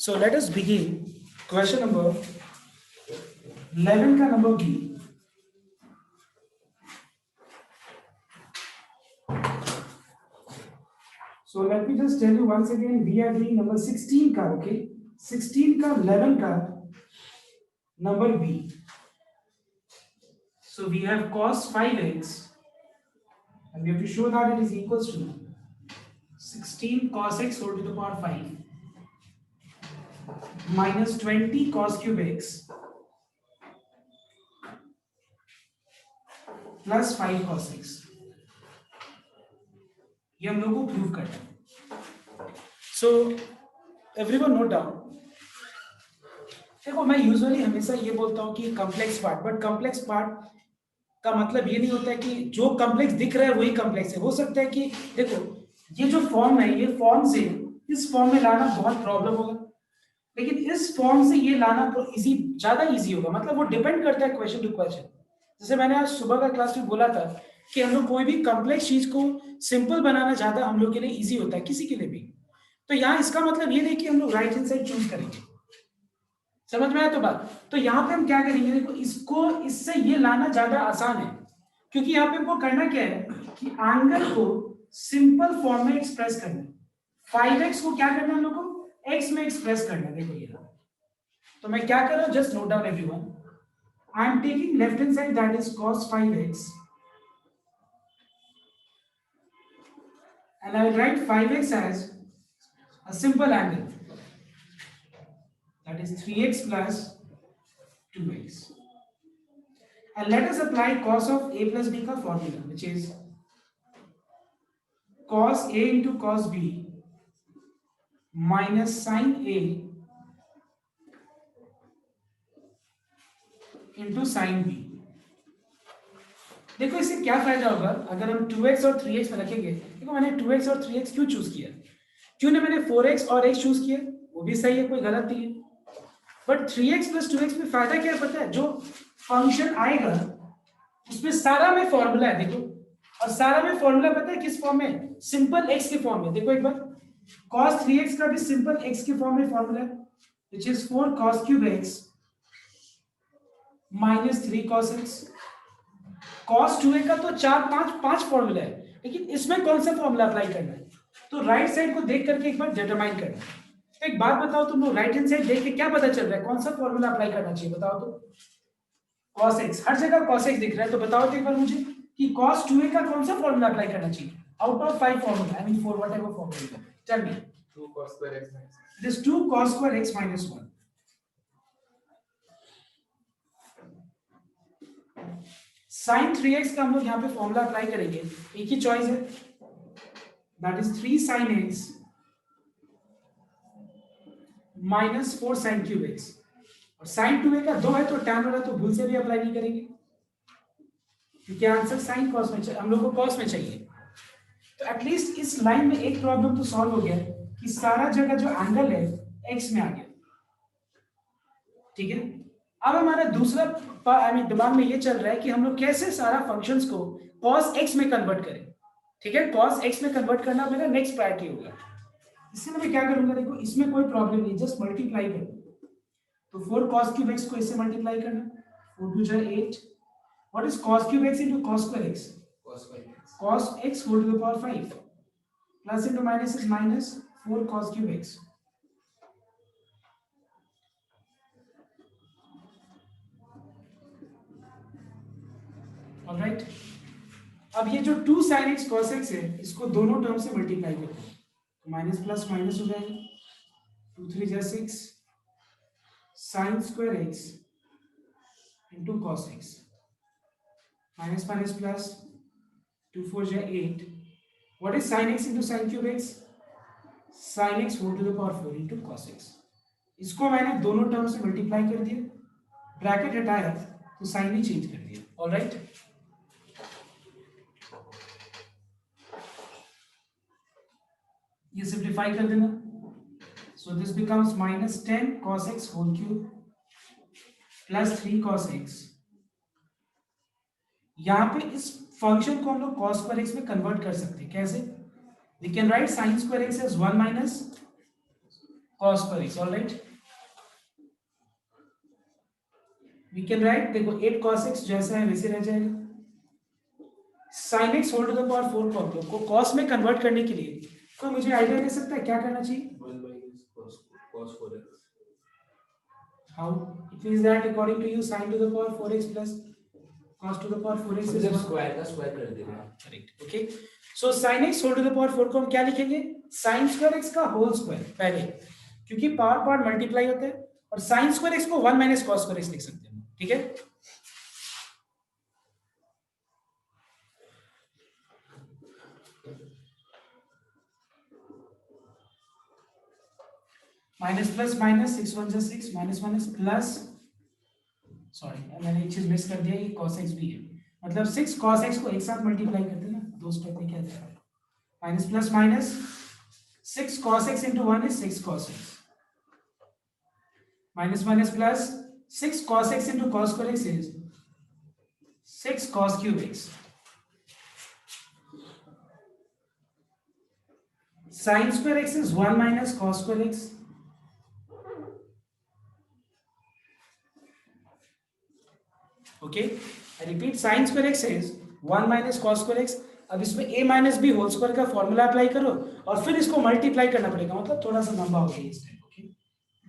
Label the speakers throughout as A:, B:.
A: So let us begin. Question number 11 का number B. So let me just tell you once again, we are doing number 16 का, okay? 16 का 11 का number B. So we have cos 5x and we have to show that it is equals to 16 cos x whole to the power 5 minus 20 cos cube x plus 5 cos x. ये हम लोग को prove करना है. So everyone note down. देखो मैं usually हमेशा ये बोलता हूँ कि complex part, but complex part का मतलब ये नहीं होता है कि जो कॉम्प्लेक्स दिख रहा है वही कॉम्प्लेक्स है. हो सकता है कि देखो ये जो फॉर्म है, ये फॉर्म से इस फॉर्म में लाना बहुत प्रॉब्लम होगा, लेकिन इस फॉर्म से ये लाना तो इजी, ज्यादा इजी होगा. मतलब वो डिपेंड करता है क्वेश्चन टू क्वेश्चन. जैसे मैंने आज सुबह का क्लास में बोला था कि हम लोग कोई भी कॉम्प्लेक्स चीज को सिंपल बनाना ज्यादा हम लोग के लिए इजी होता है, किसी के लिए भी. तो यहाँ इसका मतलब ये नहीं कि हम लोग राइट हैंड साइड चूज करेंगे. समझ में आया तो बात. तो यहाँ पे हम क्या करेंगे, देखो इसको इससे ये लाना ज्यादा आसान है, क्योंकि यहाँ पे हमको करना क्या है कि एंगल को सिंपल फॉर्म में एक्सप्रेस करना है. 5x को क्या करना है हम लोग को x में एक्सप्रेस करना है. देखो ये रहा. तो मैं क्या कर रहा हूँ, just note down everyone. I am taking left hand side, that is cos 5x, and I will write 5x as a simple angle, that is 3x plus 2x. And let us apply cos of a plus b का formula, which is cos a into cos b minus sin a into sin b. देखो इससे क्या फायदा होगा अगर हम 2x और 3x में रखेंगे. देखो मैंने 2x और 3x क्यों चूज किया, क्यों ना मैंने 4x और x चूज किया, वो भी सही है, कोई गलत नहीं है. बट 3x प्लस 2x में फायदा क्या है पता है, जो फंक्शन आएगा उसमें सारा में फॉर्मूला है. देखो, और सारा में फॉर्मूला पता है किस फॉर्म में, सिंपल x के फॉर्म में. देखो एक बार, cos 3x का भी सिंपल x के फॉर्म में फॉर्मूला है, which is 4 cos cube x minus 3 cos x. cos 2a का तो 5 फॉर्मूला है, लेकिन इसमें कौन सा फॉर्मूला अप्लाई करना है, तो राइट साइड को देख करके एक बार डिटरमाइन करना है. एक बात बताओ, तुम लोग राइट हैंड साइड देख के क्या पता चल रहा है, कौन सा फॉर्मूला अप्लाई करना चाहिए, बताओ तो. cos x, हर जगह cos x दिख रहा है, तो बताओ तो एक बार मुझे कि cos 2a का कौन सा फॉर्मूला अप्लाई करना चाहिए out of 5 formula, I mean 4 whatever formula. Tell me.
B: 2 cos square x minus 1.
A: It is 2 cos square x minus 1. sin 3x का हम लोग यहाँ पे फॉर्मूला अप्लाई करेंगे, एक ही चॉइस है, that is 3 sin x minus 4 sin cube x. और sin 2a का 2 है तो tan वाला तो भूल से भी अप्लाई नहीं करेंगे, क्योंकि आंसर sin cos में हम लोग को cos में चाहिए. तो एटलीस्ट इस लाइन में एक प्रॉब्लम तो सॉल्व हो गया कि सारा जगह जो एंगल है x में आ गया. ठीक है. अब हमारा दूसरा दिमाग में ये चल रहा है कि हम लोग कैसे सारा फंक्शंस को cos x में कन्वर्ट करें. ठीक है, cos x में कन्वर्ट करना मेरा नेक्स्ट प्रायोरिटी होगा. इससे मैं क्या करूंगा, देखो इसमें कोई प्रॉब्लम नहीं, जस्ट मल्टीप्लाई कर. तो 4 cos cube x को इससे मल्टीप्लाई करना, 4 2 जा 8. What is cos cube x into cos square x? cos x whole to the power 5 plus into minus is minus 4 cos cube x. Alright. अब ये जो 2 sin x cos x है, इसको दोनों टर्म से मल्टीप्लाई करते हैं, तो माइनस प्लस माइनस हो जाएगा, 2 3 जा 6 sin square x into cos x, minus minus plus 2 4 जा 8. What is sin x into sin cube x? sin x whole to the power 4 into cos x. इसको मैंने दोनों टर्म से मल्टीप्लाई कर दिया, ब्रैकेट हटाया तो साइन ही चेंज कर दिया. ऑलराइट. ये सिंप्लीफाई कर देना, so this becomes minus 10 cos x whole cube plus 3 cos x. यहाँ पे इस फंक्शन को हम लोग cos square x में कन्वर्ट कर सकते हैं. कैसे? We can write sin square x as 1 minus cos square x, all right. We can write, देखो 8 cos x जैसा है वैसे रह जाएगा। sin x whole to the power 4 को cos में कन्वर्ट करने के लिए कोई मुझे आइडिया दे सकता है क्या करना चाहिए?
B: 1 minus cos 4x.
A: How? It means that according to you sin to the power 4x plus cos to the power 4x is
C: जब स्क्वायर का स्क्वायर कर देना।
A: Correct. Okay, so sin x whole to the power 4 को हम क्या लिखेंगे? sin square x का whole square पहले, क्योंकि पावर पार्ट मल्टीप्लाई होता है, और sin स्क्वायर x को 1 माइनस cos स्क्वायर x लिख सकते हैं, ठीक है। Minus plus minus 6 1 6 minus minus plus, sorry मैंने एक चीज मिस कर दिया, ये cos x भी है, मतलब 6 cos x को एक साथ मल्टीप्लाई करते हैं ना, दो स्टेप में क्या जाएगा, minus plus minus 6 cos x into 1 is 6 cos x, minus minus plus 6 cos x into cos square x is 6 cos cube x. Sin square x is 1 minus cos square x. Okay, I repeat, sin square x is 1 minus cos square x. अब इसमें a minus b whole square का formula apply करो और फिर इसको multiply करना पड़ेगा, मतलब थोड़ा सा लंबा हो गया इस टाइप। ओके,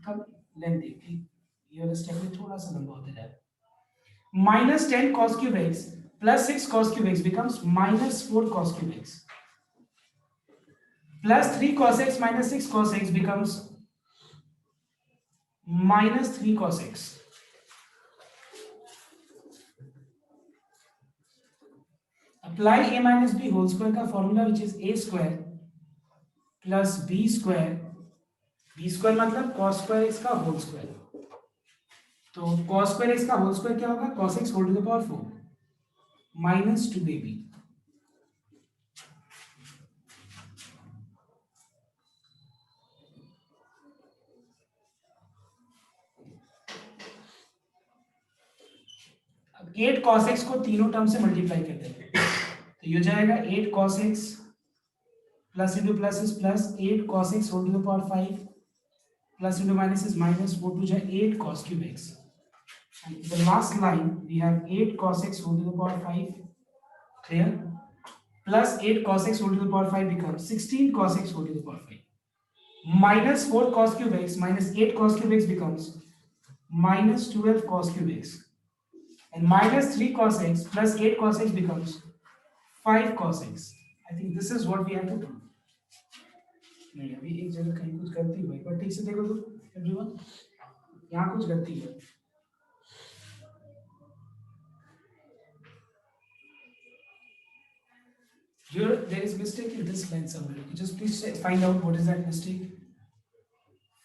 A: कब लेंथ देखिए, ये वाला स्टेप में थोड़ा सा लंबा होता जाए। Minus 10 cos cube x plus 6 cos cube x becomes minus 4 cos cube x plus 3 cos x minus 6 cos x becomes minus 3 cos x. Apply a minus b whole square का formula which is a square plus b square, b square मतलब cos square x का whole square, तो cos square x का whole square क्या होगा, cos x whole to the power 4 minus 2ab. अब 8 cos x को तीनों टर्म से मल्टीप्लाई करते हैं, तो ये हो जाएगा 8 cos x plus into plus is plus 8 cos x whole to the power 5 plus into minus is minus 4 two जाए 8 cos cube x, and the last line we have 8 cos x whole to the power 5, clear, plus 8 cos x whole to the power 5 becomes 16 cos x whole to the power 5 minus 4 cos cube x minus 8 cos cube x becomes minus 12 cos cube x, and minus 3 cos x plus 8 cos x becomes 5 cos x. I think this is what we have to do. नहीं, अभी एक जगह कहीं कुछ गलती हुई, पर ठीक से देखो तो एवरीवन, यहाँ कुछ गलती है। Here there is mistake in this line somewhere. You just please find out what is that mistake.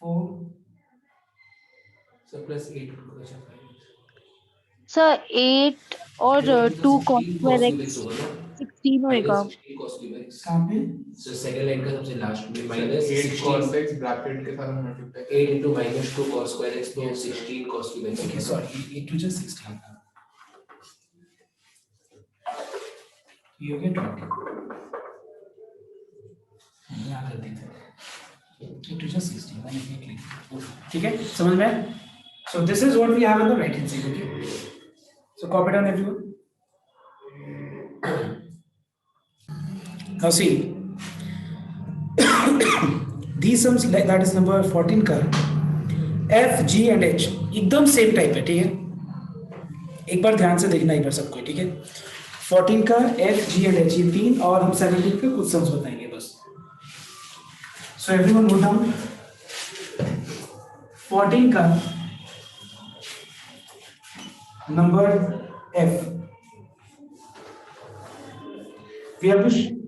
A: 4.
C: So plus 8 plus 5.
D: Sir 8 और 2 cos square x 16 होएगा।
C: 16 cos cube x.
A: कहाँ पे?
C: So second line का सबसे लास्ट में minus
B: 8 cos
C: 16
B: x bracket के साथ multiply
C: 8 into minus 2 cos square x तो 16 cos cube x.
A: Okay, sorry, it to just 16. You get 20. यहाँ कर देते हैं। It to just 16. मैंने एक लिखा। ठीक है, समझ में? So this is what we have on the right hand side. Okay. So copy down everyone. Now see, these sums that is number 14 का F, G and H एकदम सेम टाइप है, ठीक है। एक बार ध्यान से देखना एक बार सबको, ठीक है। 14 का F, G and H ये तीन, और हम 17 के कुछ सम्स बताएंगे बस। So everyone note down 14 का number F.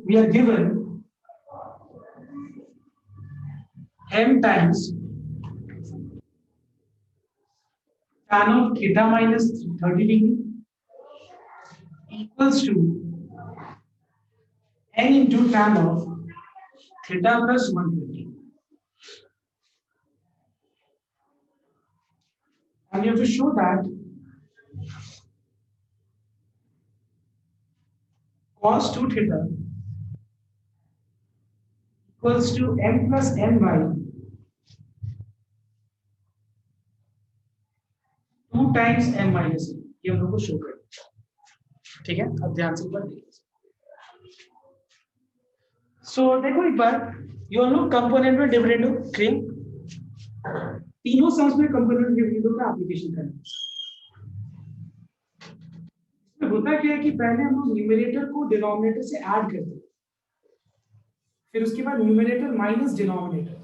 A: We are given m times tan of theta minus 30 degree equals to n into tan of theta plus 150. And you have to show that cos 2 theta equals to m plus ny 2 times m minus n, ये हम लोग को show कर, ठीक है। अब ध्यान से एक बार देखिए। सो देखो एक बार, ये हम लोग कंपोनेंट और डिविडेंड क्लेम, तीनों सम्स में कंपोनेंट और डिविडेंड का एप्लीकेशन करना है। इसमें होता क्या है कि पहले हम लोग न्यूमरेटर को डिनोमिनेटर से ऐड करते हैं, फिर उसके बाद numerator minus denominator.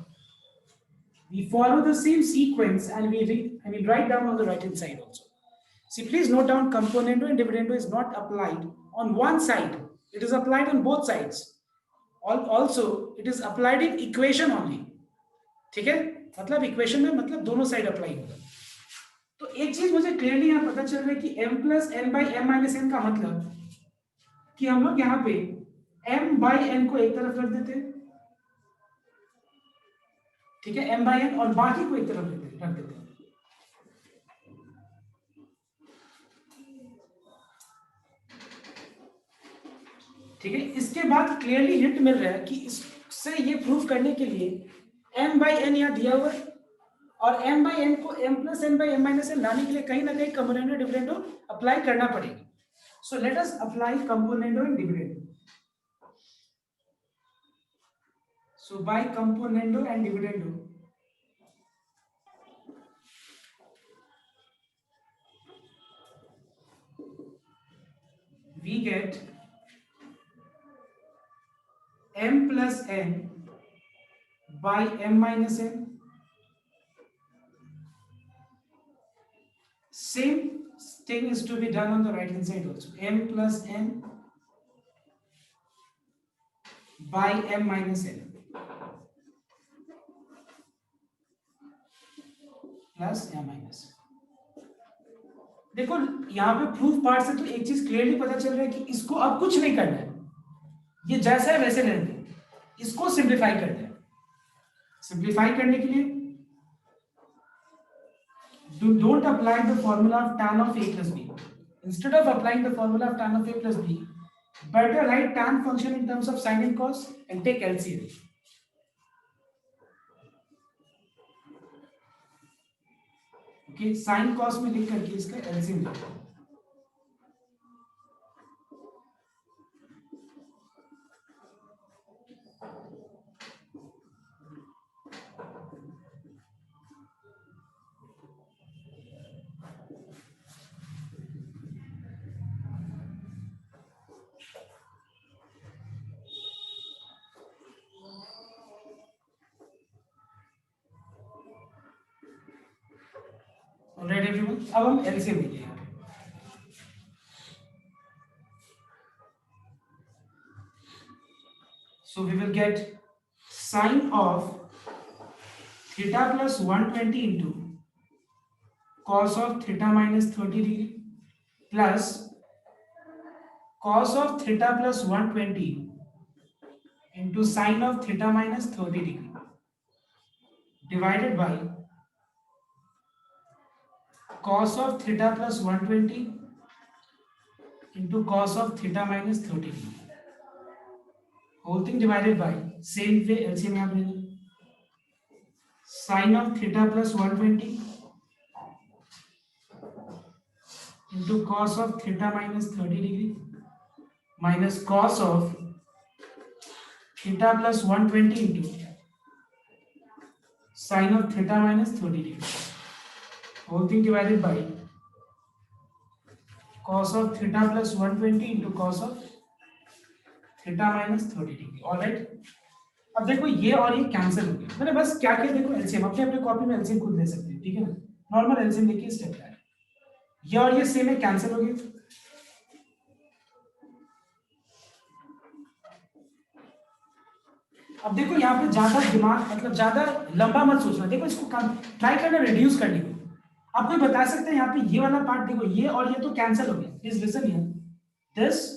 A: We follow the same sequence and we write down on the right hand side also. See, please note down componendo and dividendo is not applied on one side. It is applied on both sides. Also, it is applied in equation only. ठीक है, मतलब equation में मतलब दोनों side apply होगा। तो एक चीज मुझे क्लियरली यहाँ पता चल रहा है कि m plus n by m minus n का मतलब कि हम लोग यहाँ पे m बाई n को एक तरफ रख देते हैं, ठीक है, m बाई n, और बाकी को एक तरफ रख देते हैं। ठीक है, इसके बाद क्लियरली हिंट मिल रहा है कि इससे ये प्रूव करने के लिए m बाई n यहाँ दिया हुआ है, और m बाई n को m plus n by m minus n लाने के लिए कहीं ना कहीं कंपोनेंडो डिविडेंडो अप्लाई करना पड़ेगा। So let us apply componendo and dividendo. So by componendo and dividendo, we get m plus n by m minus n. Same thing is to be done on the right hand side also. M plus n by m minus n plus m minus। देखो यहाँ पे proof part से तो एक चीज clearly पता चल रहा है कि इसको अब कुछ नहीं करना है, ये जैसा है वैसे रहने दें, इसको सिंप्लीफाई करना है। सिंप्लीफाई करने के लिए don't apply the formula of tan of a plus b. Instead of applying the formula of tan of a plus b, better write tan function in terms of sin and cos and take LCM. Okay, sin cos में लिख करके इसका LCM लिखो। Alright everyone, अब हम LCM लेंगे यहाँ पे। So we will get sine of theta plus 120 into cos of theta minus 30 degree plus cos of theta plus 120 into sine of theta minus 30 degree divided by cos of theta plus 120 into cos of theta minus 30 degree, whole thing divided by same way LCM यहाँ पे sin of theta plus 120 into cos of theta minus 30 degree minus cos of theta plus 120 into sin of theta minus 30 degree, whole thing divided by cos of theta plus 120 into cos of theta minus 30 degree। Alright, अब देखो ये और ये cancel हो गया। मैंने बस क्या किया, देखो एलसीएम अपने अपने कॉपी में एलसीएम खुद ले सकते हैं, ठीक है ना, नॉर्मल एलसीएम लेके स्टेप है, ये और ये सेम है, कैंसिल हो गया। अब देखो यहाँ पे ज्यादा दिमाग मतलब ज्यादा लंबा मत सोचना, देखो इसको ट्राई करना रिड्यूस करने को। आप कोई बता सकते हैं यहाँ पे ये वाला पार्ट देखो, ये और ये तो कैंसिल हो गया, please listen here, this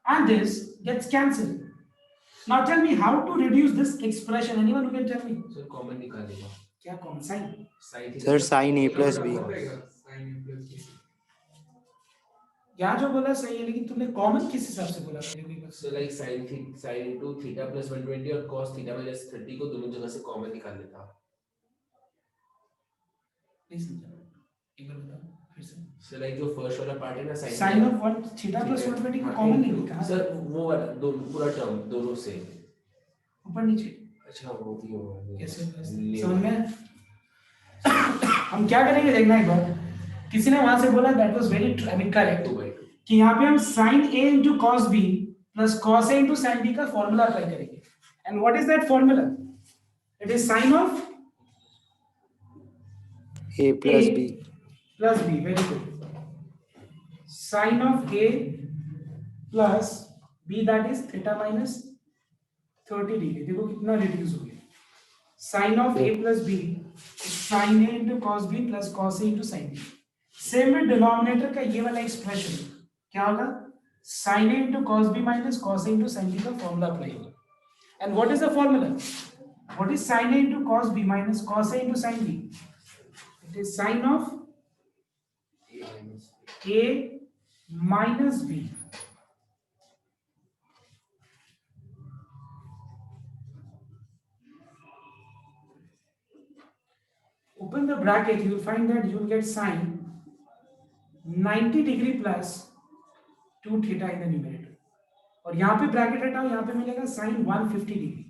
A: and this gets cancelled. Now tell me how to reduce this expression, anyone who can tell me?
C: Sir common निकालेगा,
A: क्या common sine?
E: Sir sin a plus b।
A: यहाँ जो बोला सही है, लेकिन तुमने कॉमन किस हिसाब से बोला?
C: So like sin into theta plus 120 और cos theta minus 30 को दोनों जगह से कॉमन निकाल लेता।
A: नहीं समझा, एक बार बताओ। फिर से
C: सर लाइक जो फर्स्ट वाला पार्ट है ना
A: साइन ऑफ 1 थीटा प्लस 120 का कॉमन नहीं लिखा
C: सर वो वाला दो पूरा टर्म दोनों से
A: ऊपर नीचे
C: अच्छा वो भी होगा
A: कैसे समझ में हम क्या करेंगे देखना एक बार किसी ने वहां से बोला that was very I mean correct
C: 2/2
A: कि यहाँ पे हम sin a into cos b plus cos a into sin b का फॉर्मूला अप्लाई करेंगे and what is that formula it is sin of
E: A plus
A: A
E: B.
A: plus b very good sin of a plus b that is theta minus 30 degree देखो कितना reduce हो गया sin of a plus b is sin a into cos b plus cos a into sin b same में denominator का ये वाला expression क्या होगा sin a into cos b minus cos a into sin b का formula apply होगा and what is the formula what is sin a into cos b minus cos a into sin b it is sin of a minus b open the bracket you will find that you will get sin 90 degree plus 2 theta in the numerator और यहां पे bracket हटाओ यहां पे मिलेगा sin 150 degree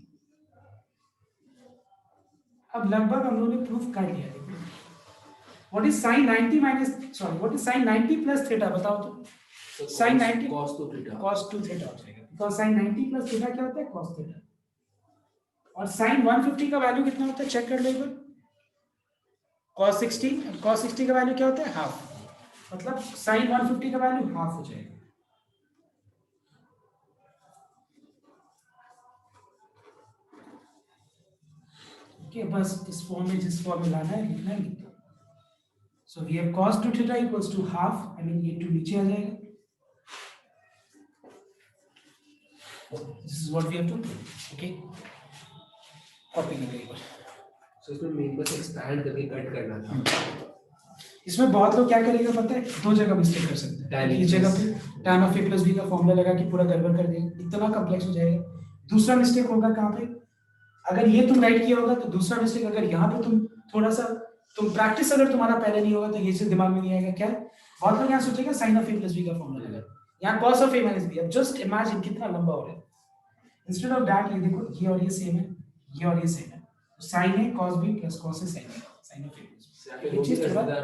A: अब लगभग हम लोगों ने प्रूफ कर लिया देखो what is sin 90 minus sorry what is sin 90 plus theta बताओ तो sin 90
C: cos 2 theta
A: cos 2 theta हो जाएगा बिकॉज़ sin 90 प्लस थीटा क्या होता है cos थीटा और sin 150 का वैल्यू कितना होता है चेक कर लो एक बार cos 60 cos 60 का वैल्यू क्या होता है हाफ मतलब sin 150 का वैल्यू हाफ हो जाएगा ओके बस इस फॉर्म में जिस फॉर्म में लाना है लिखना है लिख दो सो वी हैव cos 2 थीटा equals to half I mean ये 2 नीचे आ जाएगा this is what we have to okay copy कर लो
C: सो इसमें मेन बस एक्सपैंड करके कट करना था
A: इसमें बहुत लोग क्या करेगा पता है दो जगह मिस्टेक कर सकते हैं एक जगह पे tan of a plus b का फॉर्मूला लगा के पूरा गड़बड़ कर देंगे इतना कॉम्प्लेक्स हो जाएगा दूसरा मिस्टेक होगा कहाँ पे अगर ये तुम राइट किया होगा तो दूसरा मिस्टेक अगर यहाँ पे तुम थोड़ा सा तुम प्रैक्टिस अगर तुम्हारा पहले नहीं होगा तो ये चीज दिमाग में नहीं आएगा क्या बहुत लोग यहाँ सोचेगा sin of a plus b का फॉर्मूला लगा यहाँ cos of a minus b अब जस्ट इमेजिन कितना लंबा हो रहा है इंस्टेड ऑफ दैट ये देखो ये और ये सेम है ये और ये सेम है sin a cos b plus cos a sin a sin of a plus b ये चीज थोड़ा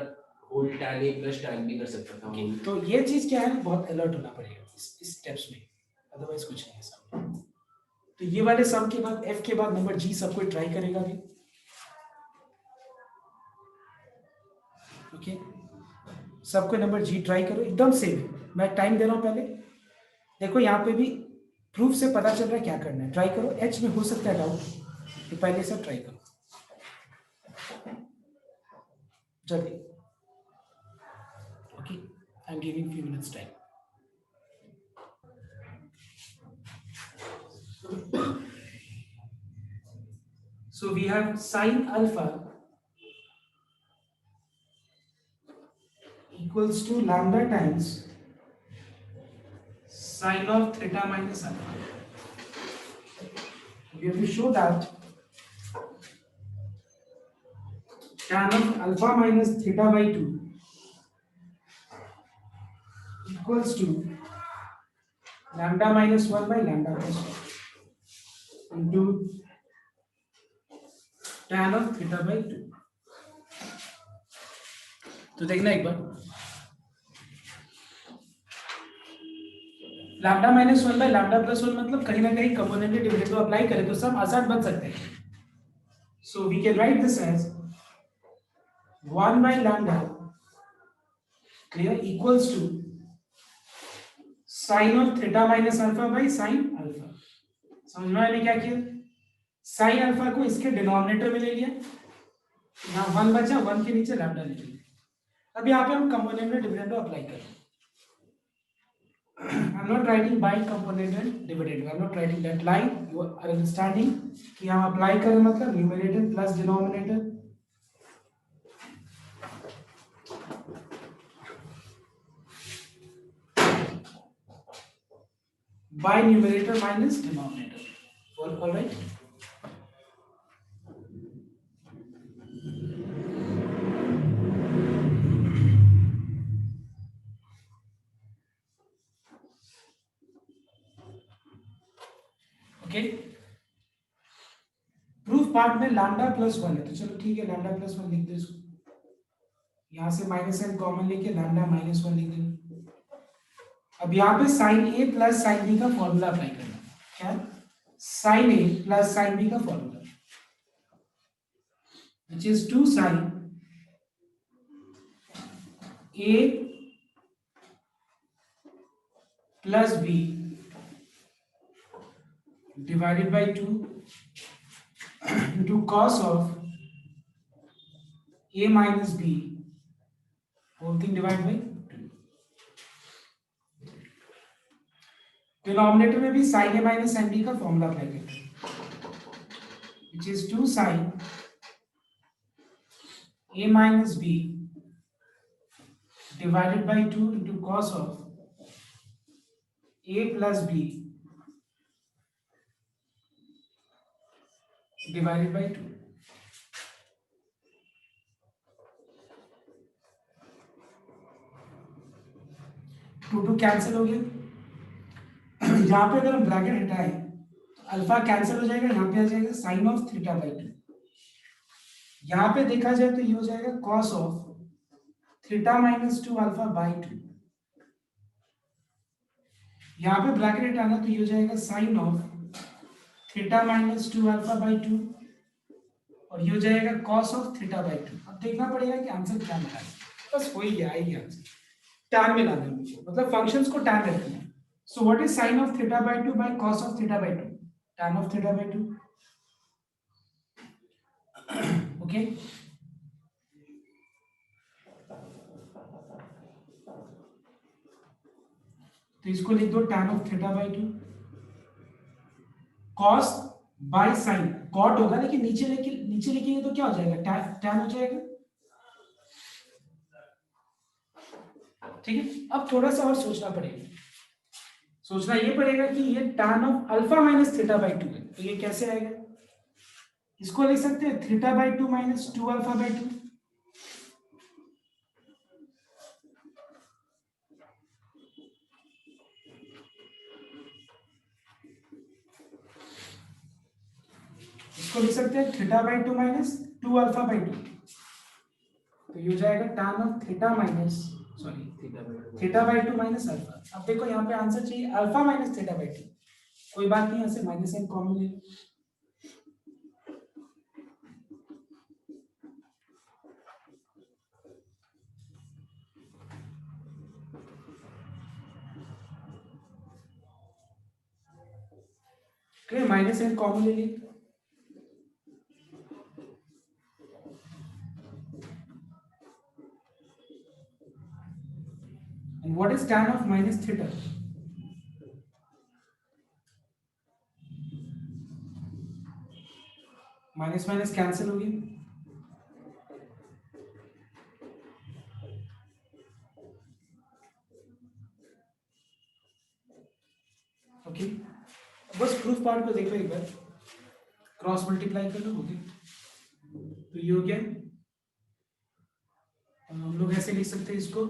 C: whole tan a plus tan b कर सकता था whole।
A: तो ये चीज क्या है बहुत अलर्ट होना पड़ेगा इस स्टेप्स में अदरवाइज कुछ नहीं है सब तो ये वाले सम के बाद f के बाद नंबर g सबको ट्राई करेगा भी ओके सबको नंबर g ट्राई करो एकदम सेम है मैं टाइम दे रहा हूं पहले देखो यहाँ पे भी प्रूफ से पता चल रहा है क्या करना है ट्राई करो h में हो सकता है डाउट तो पहले से ट्राई करो जल्दी okay I'm giving few minutes time so we have sin alpha equals to lambda times sin of theta minus alpha we have to show that tan of alpha minus theta by 2 equals to lambda minus 1 by lambda plus 1 into tan of theta by 2 तो देखना एक बार lambda minus 1 by lambda plus 1 मतलब कहीं ना कहीं component dividend को apply करें तो सब आसान बन सकते हैं so we can write this as 1 by lambda clear equals to sin of theta minus alpha by sin alpha समझ में आया क्या किया sin alpha को इसके डिनोमिनेटर में ले लिया यहाँ 1 बचा 1 के नीचे लैम्डा ले लिया अब यहाँ पे हम कंपोनेंट डिविडेंड को अप्लाई करें I am not writing by component and dividend I am not writing that line you are understanding कि हम अप्लाई करें मतलब numerator plus denominator by numerator minus denominator. All right. Part में lambda plus 1 है, तो चलो ठीक है, लैम्डा प्लस 1 लिख दो इसको, यहाँ से माइनस n कॉमन लेके लैम्डा माइनस 1 लिख देना। अब यहाँ पे sine A plus sine B का फॉर्मूला अप्लाई करना। क्या? Sine A plus sine B का formula, which is 2 sine A plus B divided by 2 into cos of a minus b whole thing divided by 2। Denominator में भी sin a minus sin b का formula apply करते हैं, which is 2 sin a minus b divided by 2 into cos of a plus b divided by 2। To cancel हो गया। यहाँ पे अगर हम ब्रैकेट हटाएं तो अल्फा कैंसिल हो जाएगा, यहाँ पे आ जाएगा साइन ऑफ थीटा बाई 2। यहाँ पे देखा जाए तो ये हो जाएगा cos of theta minus 2 alpha by 2। यहाँ पे ब्रैकेट हटाना तो ये हो जाएगा sine of theta minus 2 alpha by 2, और ये हो जाएगा कॉस ऑफ थीटा बाई 2। अब देखना पड़ेगा कि आंसर क्या मिला है, बस हो ही गया, आएगी आंसर। टैन में लाना है मुझे, मतलब फंक्शंस को टैन रखना है। So what is sine of theta by 2 by cos of theta by 2? Tan of theta by 2। Okay, तो इसको लिख दो tan of theta by 2। Cos by sine, cot होगा लेकिन नीचे लिखेंगे तो क्या हो जाएगा, टैन हो जाएगा। ठीक है, अब थोड़ा सा और सोचना पड़ेगा। सोचना ये पड़ेगा कि ये tan of alpha minus theta by 2 है, तो ये कैसे आएगा? इसको लिख सकते हैं theta by 2 minus 2 alpha by 2। इसको लिख सकते हैं theta by 2 minus 2 alpha by 2, तो ये हो जाएगा tan of theta minus theta by 2 minus alpha. अब देखो यहाँ पे आंसर चाहिए अल्फा माइनस थीटा बाई 2, कोई बात नहीं, यहाँ से माइनस n कॉमन ले। माइनस n कॉमन ले लिए, and what is tan of minus theta? Minus minus cancel होगी, ओके। बस प्रूफ पार्ट को देखो एक बार, क्रॉस मल्टीप्लाई कर लो, ओके। तो ये हो गया, हम लोग ऐसे लिख सकते हैं इसको,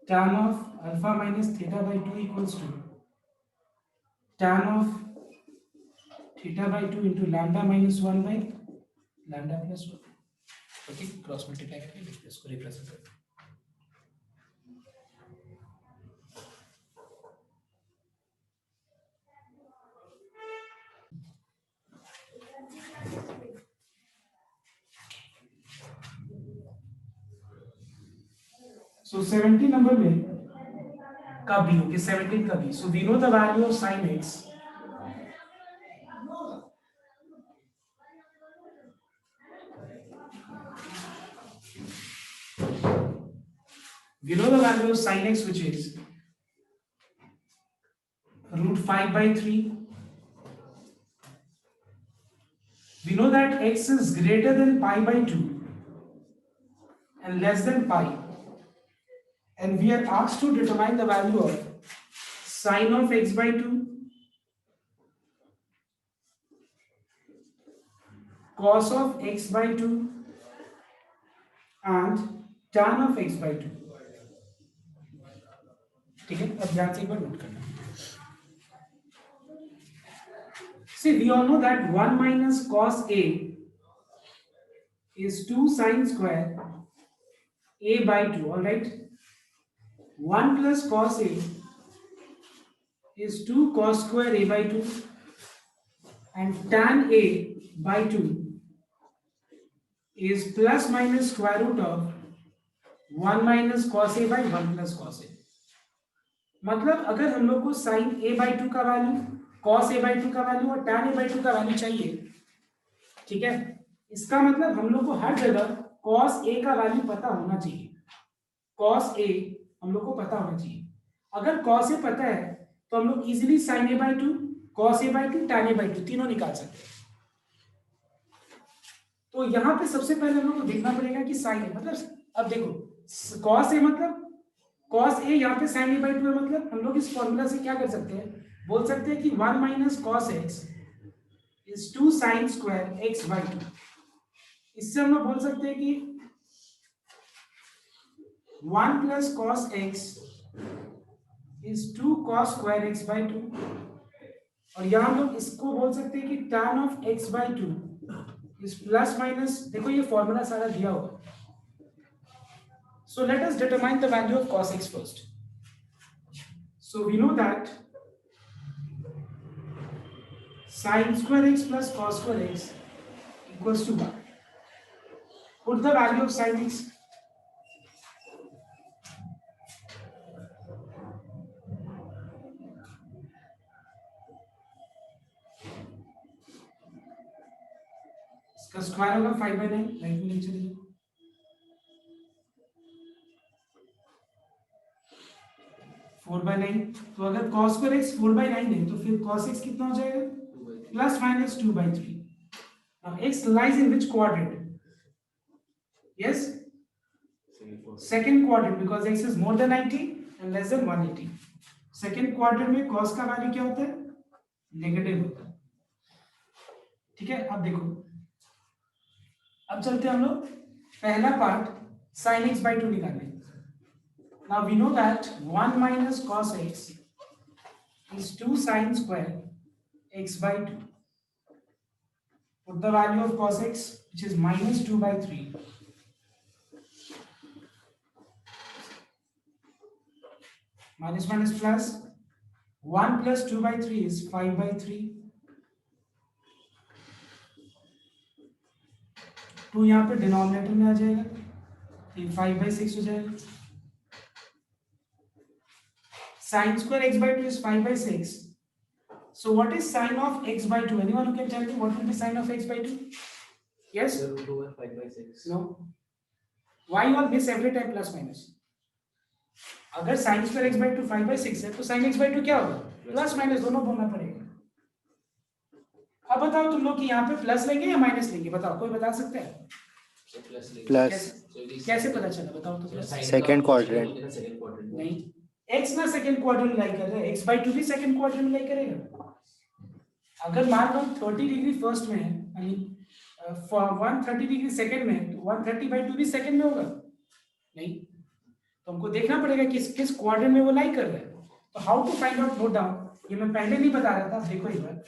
A: tan of alpha minus theta by 2 equals to tan of theta by 2 into lambda minus 1 by lambda plus 1। Okay, cross multiply करके लिखते हैं इसको, रिप्रेजेंट करते हैं। So 17 नंबर में का b, ओके, 17 का b। So we know the value of sin x, we know the value of sin x, which is root 5 by 3. We know that x is greater than pi by 2 and less than pi, and we are asked to determine the value of sin of x by 2, cos of x by 2 and tan of x by 2। ठीक है, अब ध्यान से एक बार note करना। See, we all know that 1 minus cos A is 2 sin square A by 2, all right? 1 plus cos A is 2 cos square A by 2, and tan A by 2 is plus minus square root of 1 minus cos A by 1 plus cos A. मतलब अगर हम लोग को sin A by 2 का value, cos A by 2 का value और tan A by 2 का value चाहिए, ठीक है, इसका मतलब हम लोग को हर जगह cos A का वैल्यू पता होना चाहिए। cos A हम लोग को पता होना चाहिए। अगर cos A पता है तो हम लोग easily sin A by 2, cos A by 2, tan A by 2 तीनों निकाल सकते हैं। तो यहाँ पे सबसे पहले हम लोग को देखना पड़ेगा कि sin A मतलब, अब देखो cos A मतलब cos A यहाँ पे sin A by 2 है, मतलब हम लोग इस फॉर्मूला से क्या कर सकते हैं, बोल सकते हैं कि 1 minus cos x is 2 sin square x by 2। इससे हम लोग बोल सकते हैं कि 1 plus cos x is 2 cos square x by 2, और यहाँ हम लोग इसको बोल सकते हैं कि tan of x by 2 is plus minus, देखो ये फॉर्मूला सारा दिया हुआ। So let us determine the value of cos x first. So we know that sin square x plus cos square x equals to 1. Put the value of sin x. इसका square होगा 5/9, right में नीचे देखो 4/9। तो अगर cos square x 4/9 है तो फिर cos x कितना हो जाएगा, plus minus 2/3। Now x lies in which quadrant? Yes, second quadrant, because x is more than 90 and less than 180। Second quadrant में cos का वैल्यू क्या होता है, नेगेटिव होता है, ठीक है। अब देखो, अब चलते हैं हम लोग पहला पार्ट sin x by 2 निकालने। Now we know that 1 minus cos x is 2 sin square x by 2. Put the value of cos x, which is minus 2/3. Minus minus plus 1 plus 2/3 is 5/3. 2 यहाँ पे डिनोमिनेटर में आ जाएगा, ये 5/6 हो जाएगा। Sin square x by 2 is 5/6. So what is sin of x by 2? Anyone who can tell me what will be sin of x by 2? Yes?
C: root over 5/6.
A: No. Why you all miss every time plus minus? अगर sin square x by 2 5/6 है तो sin x by 2 क्या होगा, plus minus दोनों बोलना पड़ेगा। अब बताओ तुम लोग कि यहाँ पे प्लस लेंगे या माइनस लेंगे, बताओ, कोई बता सकता है?
E: प्लस
A: कैसे पता चला, बताओ तो।
E: सेकंड क्वाड्रेंट
A: नहीं, x ना सेकंड क्वाड्रेंट में लाई कर रहा है, x by 2 भी सेकंड क्वाड्रेंट में लाई करेगा। अगर मान लो 30 डिग्री फर्स्ट में है, आई मीन 130 डिग्री सेकंड में है, तो 130/2 भी सेकंड में होगा नहीं, तो हमको देखना पड़ेगा कि किस क्वाड्रेंट में वो लाई कर रहा है। तो how to find out, note down, ये मैं पहले नहीं बता रहा था, देखो एक बार।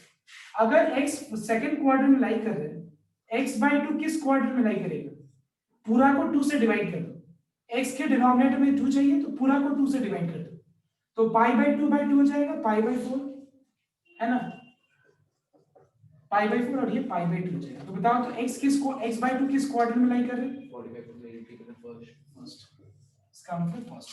A: अगर x सेकंड क्वाड्रेंट में लाई कर रहा है, x by 2 किस क्वाड्रेंट में लाई करेगा, पूरा को 2 से डिवाइड कर दो। x के डिनोमिनेटर में 2 चाहिए तो पूरा को 2 से डिवाइड कर दो, तो π/2/2 हो जाएगा, π/4 है ना, π/4 और ये π/2 हो जाएगा। तो बताओ तो x by 2 किस क्वाड्रेंट में लाई कर रहे हैं,
C: 45
A: फर्स्ट, इसका मतलब फर्स्ट।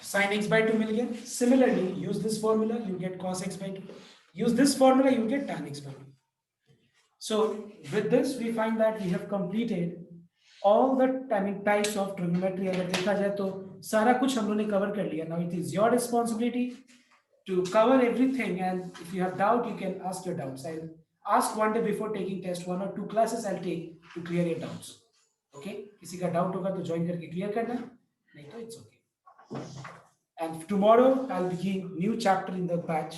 A: sin x by 2 मिल गया। Similarly, use this formula, you get cos x by 2. Use this formula, you get tan x by 2. So with this, we find that we have completed all the types of trigonometry। अगर देखा जाए तो सारा कुछ हम लोगों ने cover कर लिया। Now it is your responsibility to cover everything, and if you have doubt, you can ask your doubts. I'll ask one day before taking test, 1 or 2 classes I'll take to clear your doubts. Okay? किसी का doubt होगा तो join करके clear करना, नहीं तो it's okay. And tomorrow I'll begin new chapter in the batch.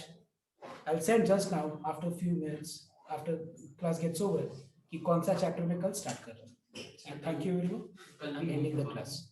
A: I'll send just now after a few minutes after class gets over कि कौन सा chapter में कल start कर रहा हूँ। Thank you very much. I'm ending the class.